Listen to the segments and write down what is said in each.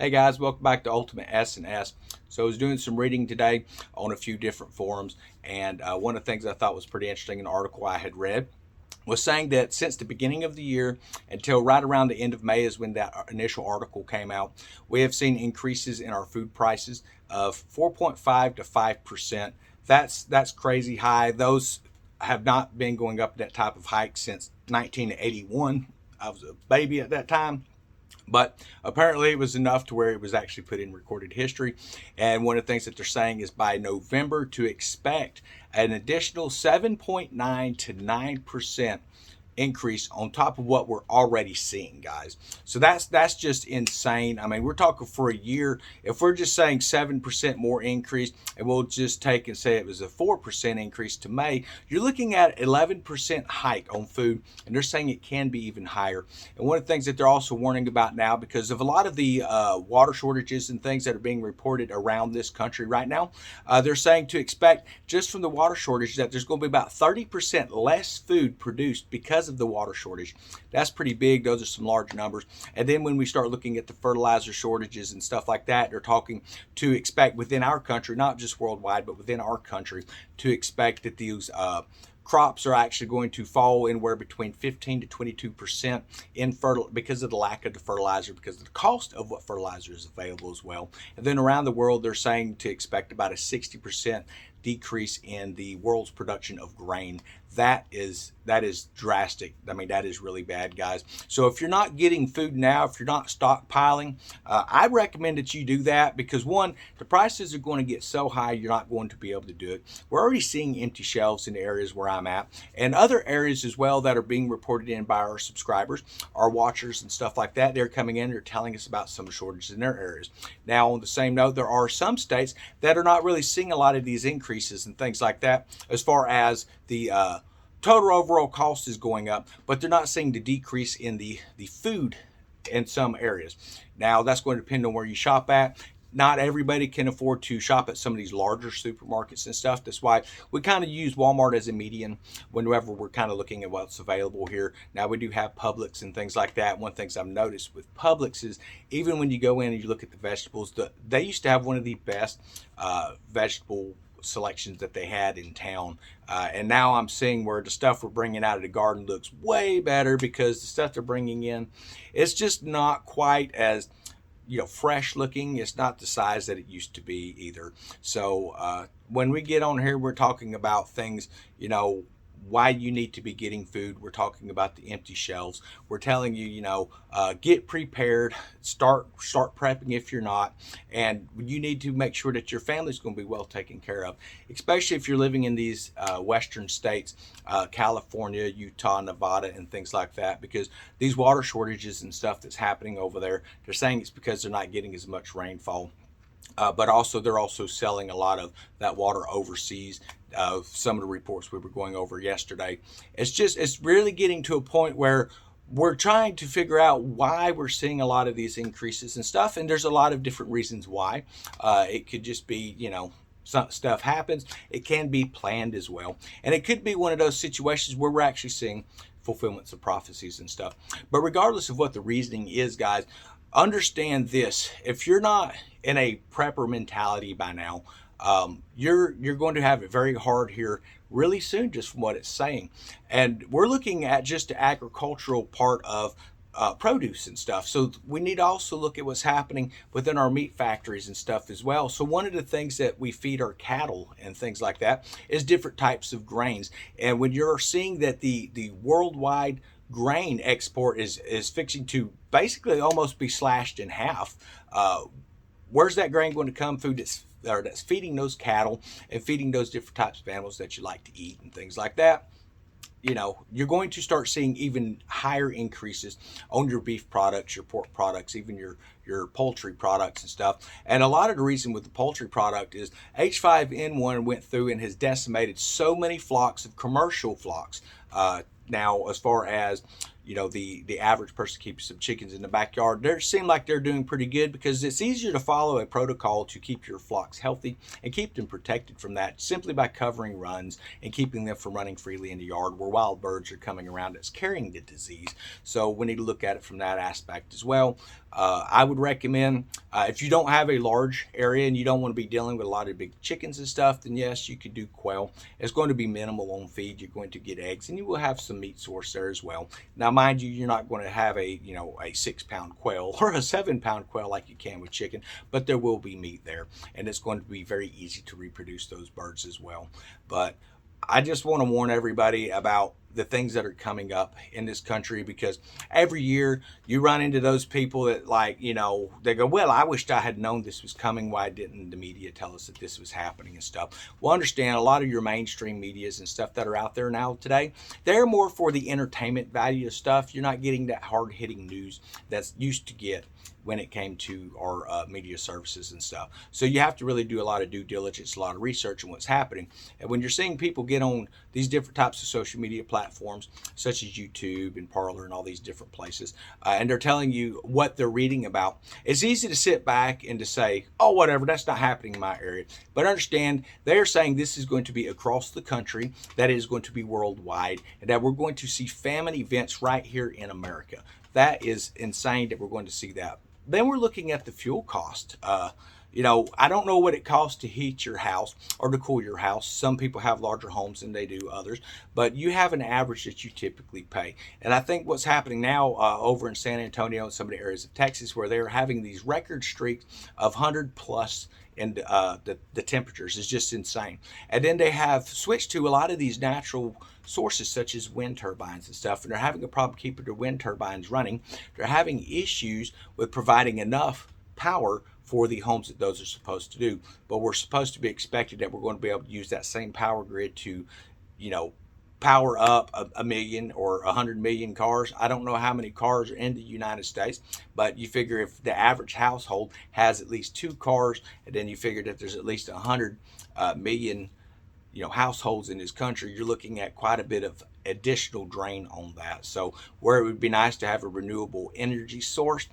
Hey guys, welcome back to Ultimate S&S. So I was doing some reading today on a few different forums, and one of the things I thought was pretty interesting, an article I had read, was saying that since the beginning of the year until right around the end of May is when that initial article came out, we have seen increases in our food prices of 4.5 to 5%. That's crazy high. Those have not been going up that type of hike since 1981. I was a baby at that time. But apparently, it was enough to where it was actually put in recorded history. And one of the things that they're saying is by November to expect an additional 7.9 to 9% increase on top of what we're already seeing, guys. So that's just insane. I mean, we're talking for a year. If we're just saying 7% more increase, and we'll just take and say it was a 4% increase to May, you're looking at 11% hike on food, and they're saying it can be even higher. And one of the things that they're also warning about now, because of a lot of the water shortages and things that are being reported around this country right now, they're saying to expect just from the water shortage that there's going to be about 30% less food produced because of the water shortage. That's pretty big. Those are some large numbers. And then when we start looking at the fertilizer shortages and stuff like that, they're talking to expect within our country, not just worldwide, but within our country, to expect that these crops are actually going to fall anywhere between 15 to 22% in because of the lack of the fertilizer, because of the cost of what fertilizer is available as well. And then around the world, they're saying to expect about a 60% decrease in the world's production of grain. That is drastic. I mean, that is really bad, guys. So if you're not getting food now, if you're not stockpiling, I recommend that you do that, because one, the prices are going to get so high you're not going to be able to do it. We're already seeing empty shelves in the areas where I'm at, and other areas as well that are being reported in by our subscribers, our watchers and stuff like that. They're coming in, they're telling us about some shortages in their areas. Now, on the same note, there are some states that are not really seeing a lot of these increases and things like that as far as the total overall cost is going up, but they're not seeing the decrease in the food in some areas. Now, that's going to depend on where you shop at. Not everybody can afford to shop at some of these larger supermarkets and stuff. That's why we kind of use Walmart as a median whenever we're kind of looking at what's available here. Now, we do have Publix and things like that. One of the things I've noticed with Publix is even when you go in and you look at the vegetables, they used to have one of the best vegetable selections that they had in town, and now I'm seeing where the stuff we're bringing out of the garden looks way better, because the stuff they're bringing in, it's just not quite as fresh looking. It's not the size that it used to be either. So when we get on here, we're talking about things, why you need to be getting food. We're talking about the empty shelves. We're telling you, get prepared, start prepping if you're not, and you need to make sure that your family's going to be well taken care of, especially if you're living in these western states, California, Utah, Nevada, and things like that, because these water shortages and stuff that's happening over there, they're saying it's because they're not getting as much rainfall. But also, they're also selling a lot of that water overseas. Some of the reports we were going over yesterday. It's really getting to a point where we're trying to figure out why we're seeing a lot of these increases and stuff. And there's a lot of different reasons why. It could just be, some stuff happens. It can be planned as well. And it could be one of those situations where we're actually seeing fulfillments of prophecies and stuff. But regardless of what the reasoning is, guys, understand this: if you're not in a prepper mentality by now, you're going to have it very hard here really soon, just from what it's saying. And we're looking at just the agricultural part of produce and stuff. So we need to also look at what's happening within our meat factories and stuff as well. So one of the things that we feed our cattle and things like that is different types of grains. And when you're seeing that the worldwide grain export is fixing to basically almost be slashed in half, where's that grain going to come? Food that's feeding those cattle and feeding those different types of animals that you like to eat and things like that. You're going to start seeing even higher increases on your beef products, your pork products, even your poultry products and stuff. And a lot of the reason with the poultry product is H5N1 went through and has decimated so many flocks of commercial flocks. Now, as far as the average person keeps some chickens in the backyard, they seem like they're doing pretty good, because it's easier to follow a protocol to keep your flocks healthy and keep them protected from that simply by covering runs and keeping them from running freely in the yard where wild birds are coming around that's carrying the disease. So we need to look at it from that aspect as well. I would recommend, if you don't have a large area and you don't want to be dealing with a lot of big chickens and stuff, then yes, you could do quail. It's going to be minimal on feed. You're going to get eggs, and you will have some meat source there as well. Now, mind you, you're not going to have a a 6 pound quail or a 7 pound quail like you can with chicken, but there will be meat there, and it's going to be very easy to reproduce those birds as well. But I just want to warn everybody about the things that are coming up in this country, because every year you run into those people that, like, they go, well, I wished I had known this was coming. Why didn't the media tell us that this was happening and stuff? Well, understand, a lot of your mainstream medias and stuff that are out there now today, they're more for the entertainment value of stuff. You're not getting that hard-hitting news that's used to get when it came to our media services and stuff. So you have to really do a lot of due diligence, a lot of research on what's happening. And when you're seeing people get on these different types of social media platforms, such as YouTube and Parler and all these different places, and they're telling you what they're reading about, it's easy to sit back and to say, oh, whatever, that's not happening in my area. But understand, they're saying this is going to be across the country, that is going to be worldwide, and that we're going to see famine events right here in America. That is insane that we're going to see that. Then we're looking at the fuel cost. I don't know what it costs to heat your house or to cool your house. Some people have larger homes than they do others, but you have an average that you typically pay. And I think what's happening now over in San Antonio and some of the areas of Texas, where they're having these record streaks of 100 plus, and the temperatures is just insane. And then they have switched to a lot of these natural sources such as wind turbines and stuff, and they're having a problem keeping their wind turbines running. They're having issues with providing enough power for the homes that those are supposed to do. But we're supposed to be expected that we're going to be able to use that same power grid to, power up a million or 100 million cars. I don't know how many cars are in the United States, but you figure if the average household has at least 2 cars, and then you figure that there's at least 100 million households in this country, you're looking at quite a bit of additional drain on that. So where it would be nice to have a renewable energy source,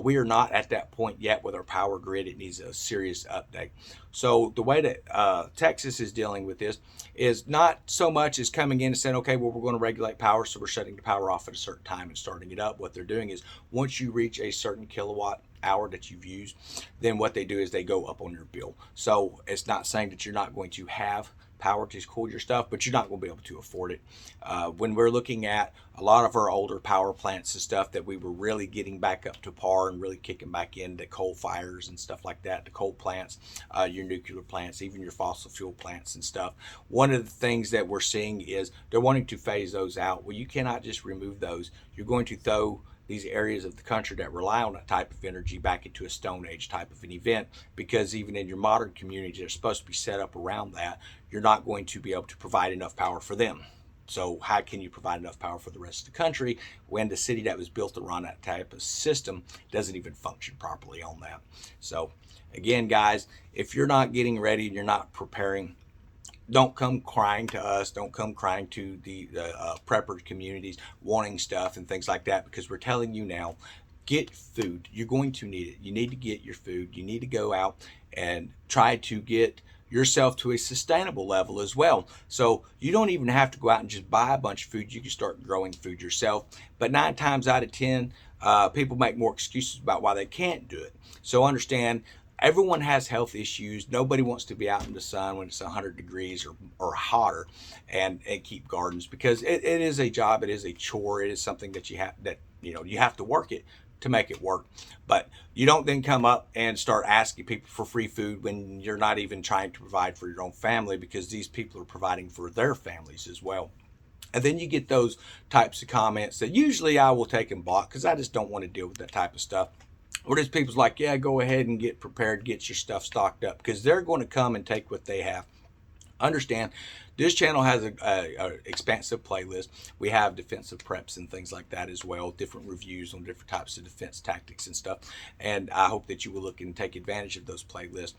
we are not at that point yet with our power grid. It needs a serious update. So the way that Texas is dealing with this is not so much as coming in and saying, okay, well, we're going to regulate power, so we're shutting the power off at a certain time and starting it up. What they're doing is, once you reach a certain kilowatt hour that you've used, then what they do is they go up on your bill. So it's not saying that you're not going to have power to cool your stuff, but you're not going to be able to afford it. When we're looking at a lot of our older power plants and stuff that we were really getting back up to par and really kicking back into coal fires and stuff like that, the coal plants, your nuclear plants, even your fossil fuel plants and stuff, one of the things that we're seeing is they're wanting to phase those out. Well, you cannot just remove those. You're going to throw these areas of the country that rely on that type of energy back into a Stone Age type of an event, because even in your modern communities that are supposed to be set up around that, you're not going to be able to provide enough power for them. So how can you provide enough power for the rest of the country when the city that was built around that type of system doesn't even function properly on that? So again, guys, if you're not getting ready and you're not preparing, don't come crying to us. Don't come crying to the prepper communities wanting stuff and things like that, because we're telling you now, get food. You're going to need it. You need to get your food. You need to go out and try to get yourself to a sustainable level as well. So you don't even have to go out and just buy a bunch of food. You can start growing food yourself. But 9 times out of 10, people make more excuses about why they can't do it. So understand, everyone has health issues. Nobody wants to be out in the sun when it's 100 degrees or hotter and keep gardens, because it is a job. It is a chore. It is something that you have to work it to make it work. But you don't then come up and start asking people for free food when you're not even trying to provide for your own family, because these people are providing for their families as well. And then you get those types of comments that usually I will take and block, because I just don't want to deal with that type of stuff. Or there's people's like, yeah, go ahead and get prepared, get your stuff stocked up, because they're going to come and take what they have. Understand, this channel has a expansive playlist. We have defensive preps and things like that as well, different reviews on different types of defense tactics and stuff. And I hope that you will look and take advantage of those playlists.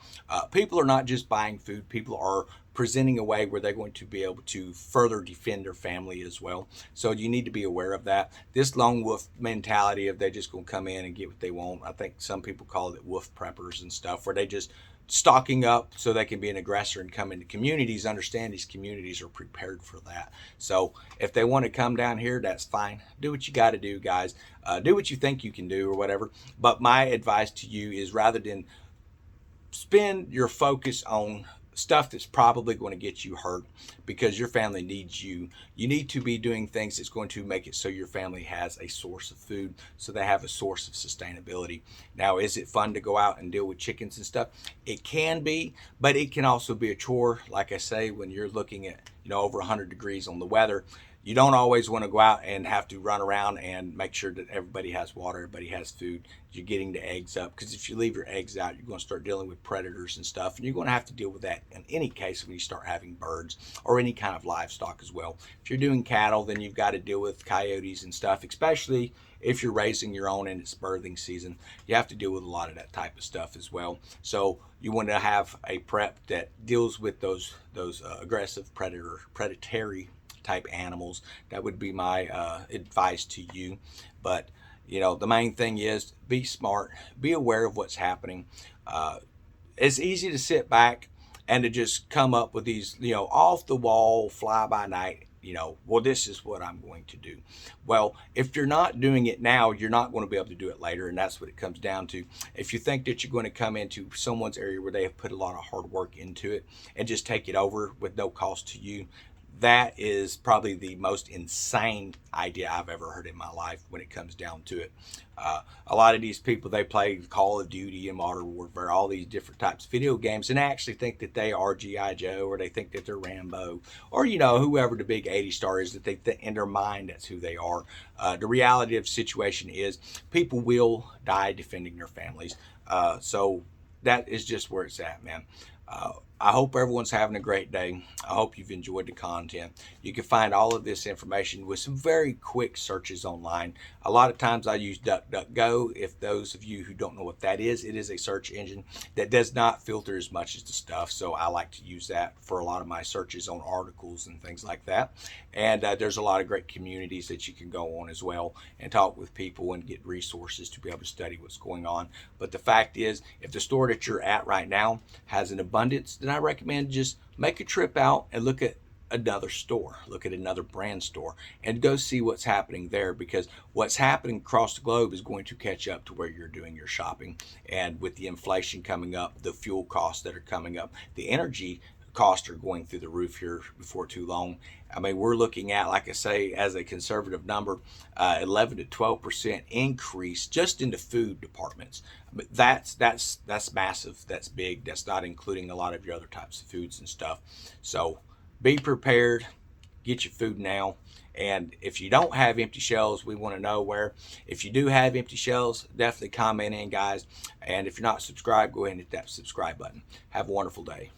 People are not just buying food. People are presenting a way where they're going to be able to further defend their family as well. So you need to be aware of that. This lone wolf mentality of they're just going to come in and get what they want. I think some people call it wolf preppers and stuff, where they just stocking up so they can be an aggressor and come into communities. Understand these communities are prepared for that. So if they want to come down here, that's fine. Do what you got to do, guys. Do what you think you can do or whatever. But my advice to you is, rather than spend your focus on stuff that's probably going to get you hurt because your family needs you, you need to be doing things that's going to make it so your family has a source of food, so they have a source of sustainability. Now, is it fun to go out and deal with chickens and stuff? It can be, but it can also be a chore. Like I say, when you're looking at, over 100 degrees on the weather, you don't always want to go out and have to run around and make sure that everybody has water, everybody has food, you're getting the eggs up. Because if you leave your eggs out, you're going to start dealing with predators and stuff. And you're going to have to deal with that in any case when you start having birds or any kind of livestock as well. If you're doing cattle, then you've got to deal with coyotes and stuff, especially if you're raising your own and it's birthing season. You have to deal with a lot of that type of stuff as well. So you want to have a prep that deals with those aggressive predatory type animals. That would be my advice to you. But the main thing is, be smart, be aware of what's happening. It's easy to sit back and to just come up with these off the wall, fly by night, well, this is what I'm going to do. Well, if you're not doing it now, you're not going to be able to do it later. And that's what it comes down to. If you think that you're going to come into someone's area where they have put a lot of hard work into it and just take it over with no cost to you, that is probably the most insane idea I've ever heard in my life when it comes down to it. A lot of these people, they play Call of Duty and Modern Warfare, all these different types of video games, and actually think that they are G.I. Joe, or they think that they're Rambo, or whoever the big 80 star is, that they think in their mind that's who they are. The reality of the situation is, people will die defending their families. So that is just where it's at, man. I hope everyone's having a great day. I hope you've enjoyed the content. You can find all of this information with some very quick searches online. A lot of times I use DuckDuckGo. If those of you who don't know what that is, it is a search engine that does not filter as much as the stuff. So I like to use that for a lot of my searches on articles and things like that. And there's a lot of great communities that you can go on as well and talk with people and get resources to be able to study what's going on. But the fact is, if the store that you're at right now has an abundance, then I recommend just make a trip out and look at another store, look at another brand store, and go see what's happening there, because what's happening across the globe is going to catch up to where you're doing your shopping. And with the inflation coming up, the fuel costs that are coming up, the energy costs are going through the roof here before too long. I mean, we're looking at, like I say, as a conservative number, 11 to 12% increase just in the food departments. But that's massive. That's big. That's not including a lot of your other types of foods and stuff. So be prepared. Get your food now. And if you don't have empty shelves, we want to know where. If you do have empty shelves, definitely comment in, guys. And if you're not subscribed, go ahead and hit that subscribe button. Have a wonderful day.